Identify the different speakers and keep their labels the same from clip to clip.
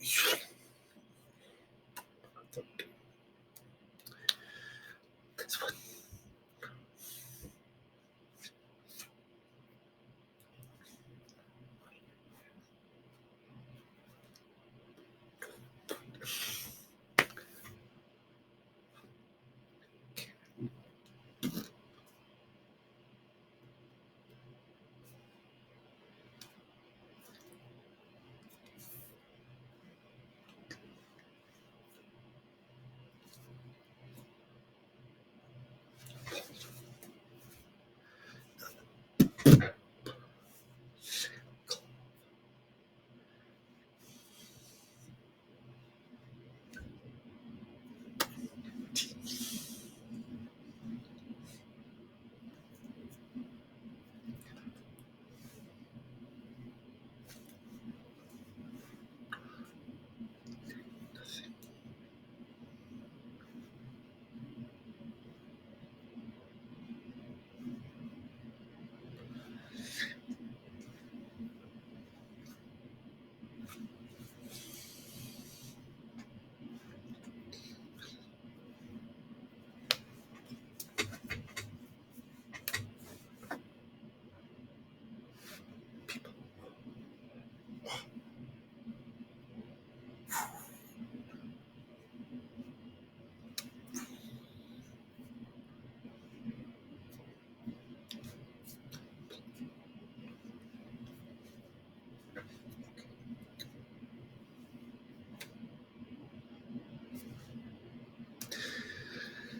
Speaker 1: This one.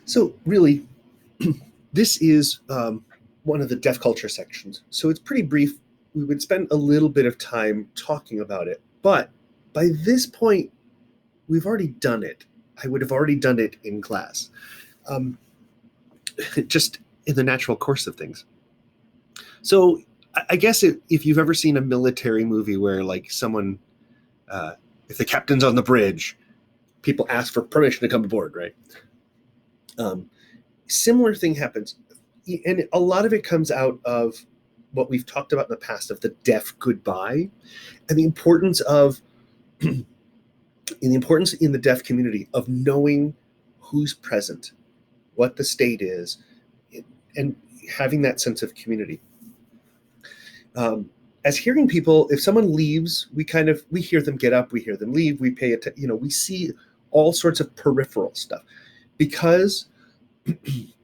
Speaker 1: So really, this is one of the deaf culture sections. So it's pretty brief. We would spend a little bit of time talking about it. But by this point, we've already done it. I would have already done it in class, just in the natural course of things. So I guess if you've ever seen a military movie where like someone, if the captain's on the bridge, people ask for permission to come aboard, right? Similar thing happens. And a lot of it comes out of what we've talked about in the past of the deaf goodbye and the importance of in the deaf community of knowing who's present, what the state is, and having that sense of community. As hearing people, if someone leaves, we hear them get up, we hear them leave, we pay attention, we see all sorts of peripheral stuff because we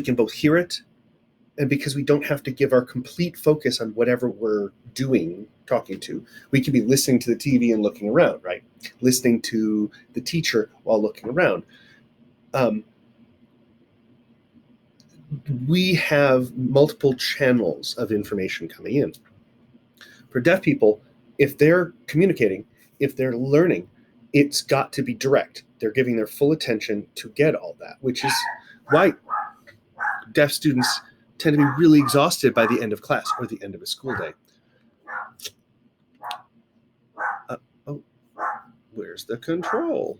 Speaker 1: can both hear it and because we don't have to give our complete focus on whatever we're doing, talking to. We can be listening to the TV and looking around, right? Listening to the teacher while looking around. We have multiple channels of information coming in. For deaf people, if they're communicating, if they're learning, it's got to be direct. They're giving their full attention to get all that, which is why deaf students tend to be really exhausted by the end of class or the end of a school day. Where's the control?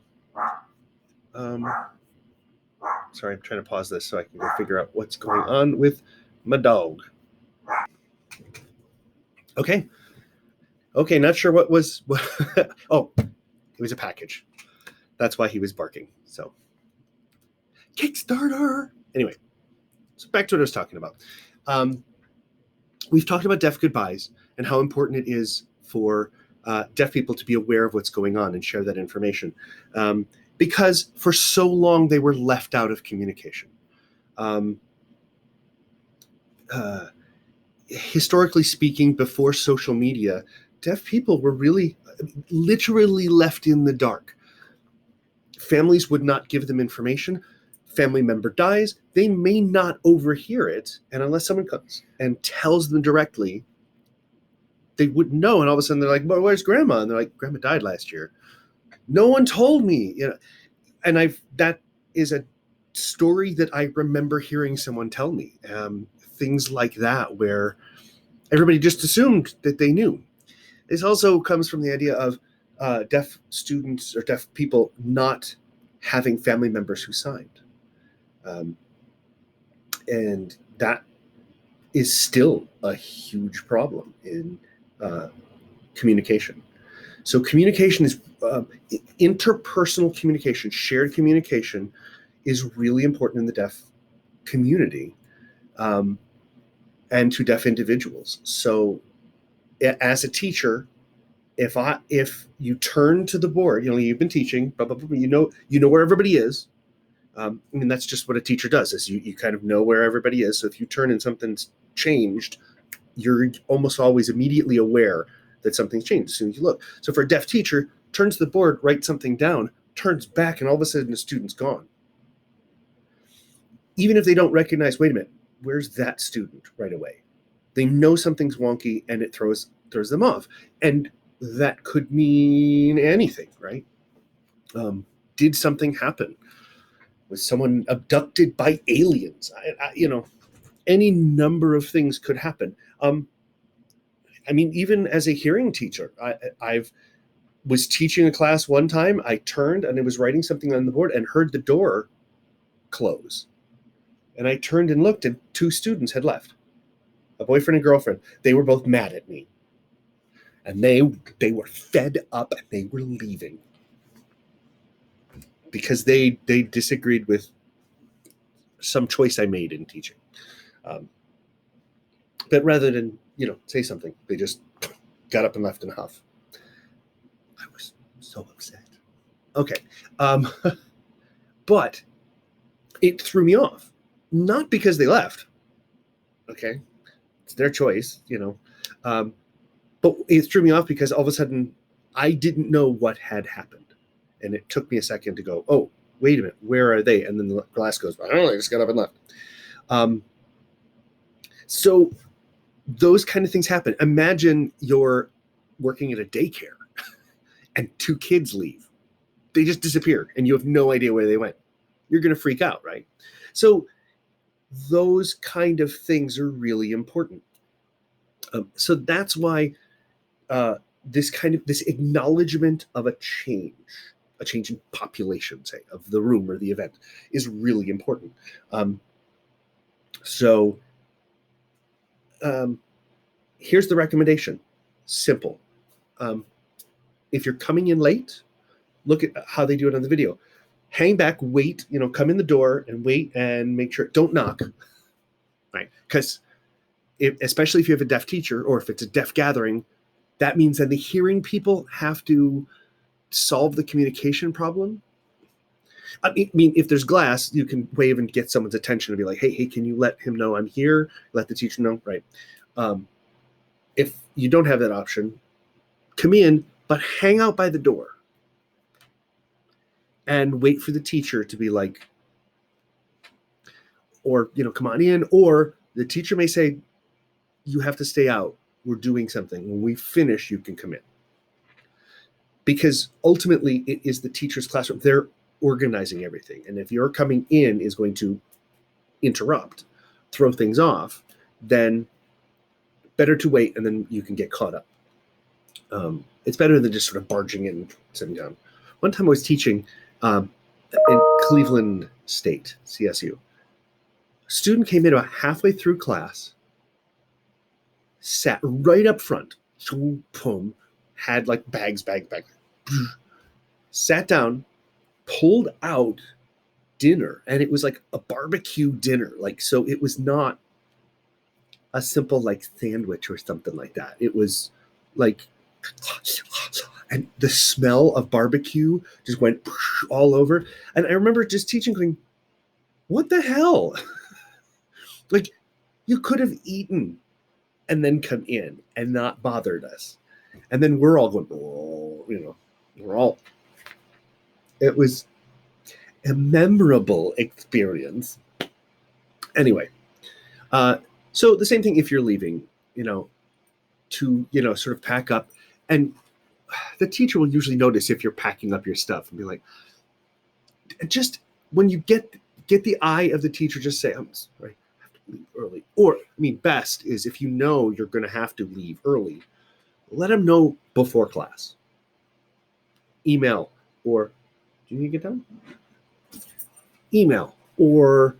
Speaker 1: Sorry, I'm trying to pause this so I can go figure out what's going on with my dog. Okay, not sure what was. Oh, it was a package. That's why he was barking. So, Kickstarter. Anyway, so back to what I was talking about. We've talked about deaf goodbyes and how important it is for deaf people to be aware of what's going on and share that information. Because for so long they were left out of communication. Historically speaking, before social media, deaf people were really literally left in the dark. Families would not give them information. Family member dies, they may not overhear it, and unless someone comes and tells them directly, they wouldn't know. And all of a sudden they're like, well, where's grandma? And they're like, grandma died last year. No one told me. And that is a story that I remember hearing someone tell me. Things like that, where everybody just assumed that they knew. This also comes from the idea of deaf students or deaf people not having family members who signed. And that is still a huge problem in communication. So communication is interpersonal communication, shared communication is really important in the deaf community, and to deaf individuals. So as a teacher, if you turn to the board, you've been teaching, blah, blah, blah, you know where everybody is. I mean, that's just what a teacher does, is you kind of know where everybody is. So if you turn and something's changed, you're almost always immediately aware that something's changed as soon as you look. So for a deaf teacher, turns to the board, writes something down, turns back, and all of a sudden the student's gone. Even if they don't recognize, wait a minute, where's that student right away? They know something's wonky, and it throws them off. And that could mean anything, right? Did something happen? Was someone abducted by aliens? Any number of things could happen. I mean, even as a hearing teacher, I was teaching a class one time. I turned and I was writing something on the board and heard the door close. And I turned and looked, and 2 students had left, a boyfriend and girlfriend. They were both mad at me. And they were fed up, and they were leaving because they disagreed with some choice I made in teaching. But rather than, say something, they just got up and left in a huff. I was so upset. Okay. But it threw me off. Not because they left. Okay. It's their choice, but it threw me off because all of a sudden I didn't know what had happened. And it took me a second to go, oh, wait a minute, where are they? And then the glass goes, I don't know, I just got up and left. So those kind of things happen. Imagine you're working at a daycare and 2 kids leave. They just disappeared and you have no idea where they went. You're going to freak out, right? So those kind of things are really important. So that's why this acknowledgement of a change in population, say, of the room or the event, is really important. Here's the recommendation. Simple. If you're coming in late, look at how they do it on the video. Hang back, wait, come in the door and wait and make sure. Don't knock, right? Because especially if you have a deaf teacher or if it's a deaf gathering, that means that the hearing people have to solve the communication problem. I mean, if there's glass, you can wave and get someone's attention and be like, hey, can you let him know I'm here? Let the teacher know, right? If you don't have that option, come in, but hang out by the door and wait for the teacher to be like, or, come on in, or the teacher may say, you have to stay out. We're doing something. When we finish, you can come in. Because ultimately, it is the teacher's classroom. They're organizing everything. And if your coming in is going to interrupt, throw things off, then better to wait, and then you can get caught up. It's better than just sort of barging in and sitting down. One time I was teaching in Cleveland State, CSU. A student came in about halfway through class, sat right up front, had like bags, sat down, pulled out dinner, and it was like a barbecue dinner. So it was not a simple sandwich or something like that. It was like, and the smell of barbecue just went all over. And I remember just teaching, going, what the hell? You could have eaten and then come in and not bothered us. And then we're all going, it was a memorable experience. Anyway, so the same thing if you're leaving, to, sort of pack up. And the teacher will usually notice if you're packing up your stuff and be like, just when you get the eye of the teacher, just say, I'm sorry, I have to leave early. Or, best is if you're going to have to leave early, let them know before class. Email, or do you need to get done? Email, or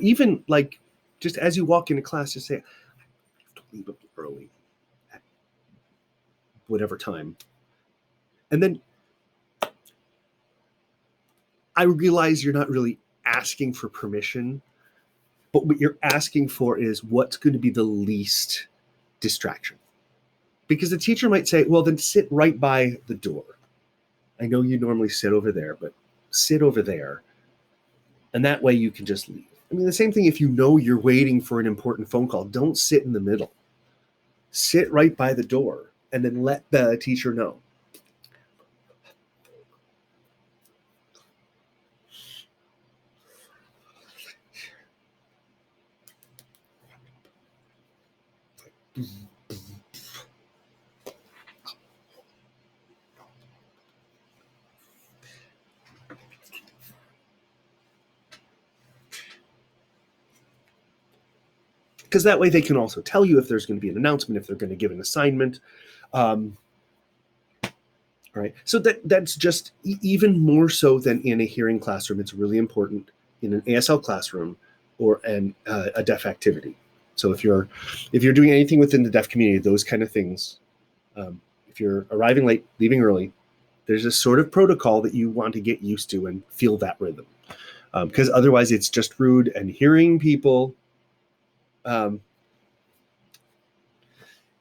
Speaker 1: even just as you walk into class, just say, I have to leave early. whatever time. And then I realize you're not really asking for permission, but what you're asking for is what's going to be the least distraction. Because the teacher might say, well, then sit right by the door. I know you normally sit over there, but sit over there. And that way you can just leave. I mean, the same thing if you know you're waiting for an important phone call, don't sit in the middle. Sit right by the door and then let the teacher know. Because that way they can also tell you if there's going to be an announcement, if they're going to give an assignment. Right. So that's just even more so than in a hearing classroom. It's really important in an ASL classroom or a deaf activity. So if you're doing anything within the deaf community, those kind of things, if you're arriving late, leaving early, there's a sort of protocol that you want to get used to and feel that rhythm. Because otherwise it's just rude, and hearing people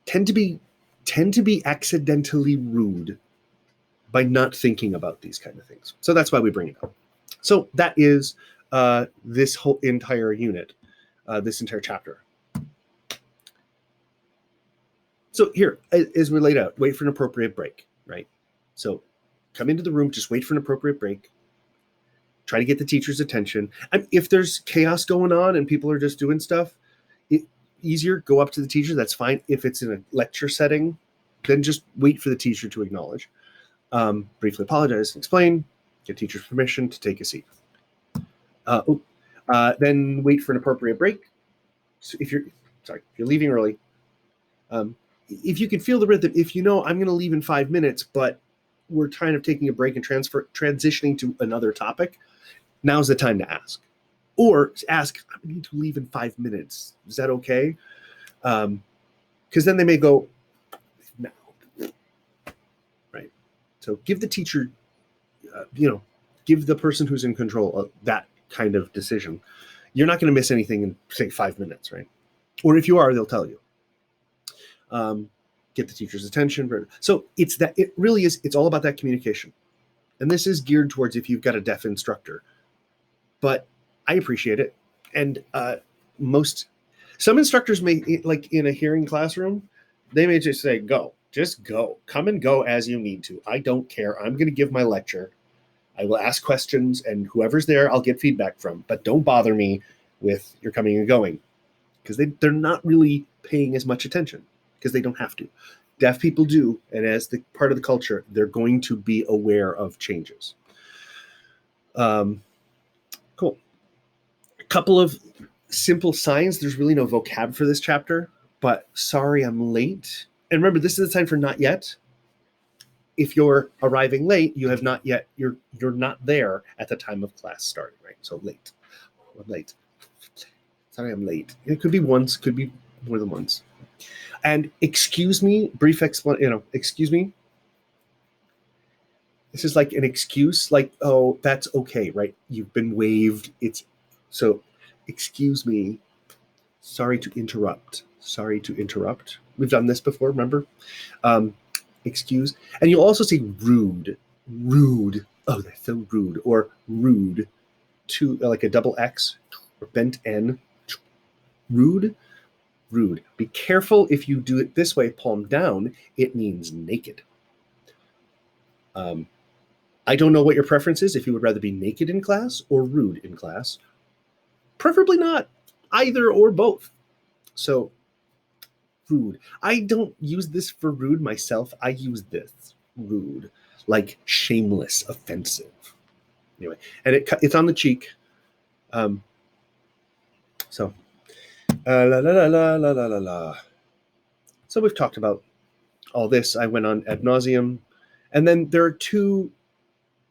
Speaker 1: tend to be accidentally rude by not thinking about these kind of things. So that's why we bring it up. So that is this whole entire unit, this entire chapter. So here, as we laid out, wait for an appropriate break, right? So come into the room, just wait for an appropriate break. Try to get the teacher's attention. And if there's chaos going on and people are just doing stuff, easier, go up to the teacher, that's fine. If it's in a lecture setting, then just wait for the teacher to acknowledge. Briefly apologize and explain, get teacher's permission to take a seat. Then wait for an appropriate break. So if you're leaving early, if you can feel the rhythm, if you know I'm going to leave in 5 minutes, but we're kind of taking a break and transitioning to another topic, now's the time to ask. Or ask, I need to leave in 5 minutes. Is that okay? Because then they may go, no. Right? So give the teacher, give the person who's in control of that kind of decision. You're not going to miss anything in, say, 5 minutes, right? Or if you are, they'll tell you. Get the teacher's attention. So it really is, it's all about that communication. And this is geared towards if you've got a deaf instructor. But I appreciate it. And some instructors may, like in a hearing classroom, they may just say, just go, come and go as you need to. I don't care. I'm going to give my lecture. I will ask questions, and whoever's there, I'll get feedback from. But don't bother me with your coming and going, because they're not really paying as much attention because they don't have to. Deaf people do, and as the part of the culture, they're going to be aware of changes. Cool. A couple of simple signs. There's really no vocab for this chapter, but sorry I'm late. And remember, this is the time for not yet. If you're arriving late, you have not yet, you're not there at the time of class starting, right? So late. I'm late. Sorry I'm late. It could be once, could be more than once. And excuse me, brief explanation, excuse me. This is like an excuse, like, oh, that's okay, right? You've been waived. So, excuse me. Sorry to interrupt. Sorry to interrupt. We've done this before, remember? Excuse. And you'll also see rude. Rude. Oh, that's so rude. Or rude. To like a double X or bent N. Rude. Rude. Be careful if you do it this way, palm down, it means naked. I don't know what your preference is, if you would rather be naked in class or rude in class. Preferably not either or both. So, rude. I don't use this for rude myself. I use this, rude, like shameless, offensive. Anyway, and it's on the cheek. So, la la la la la la la. So we've talked about all this. I went on ad nauseum. And then there are 2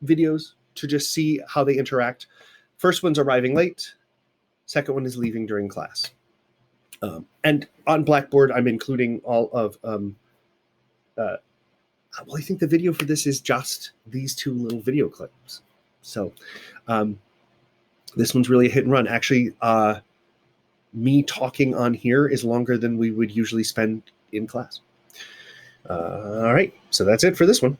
Speaker 1: videos to just see how they interact. First one's arriving late. Second one is leaving during class. And on Blackboard, I'm including all of Well, I think the video for this is just these 2 little video clips. So this one's really a hit and run. Actually, me talking on here is longer than we would usually spend in class. All right, so that's it for this one.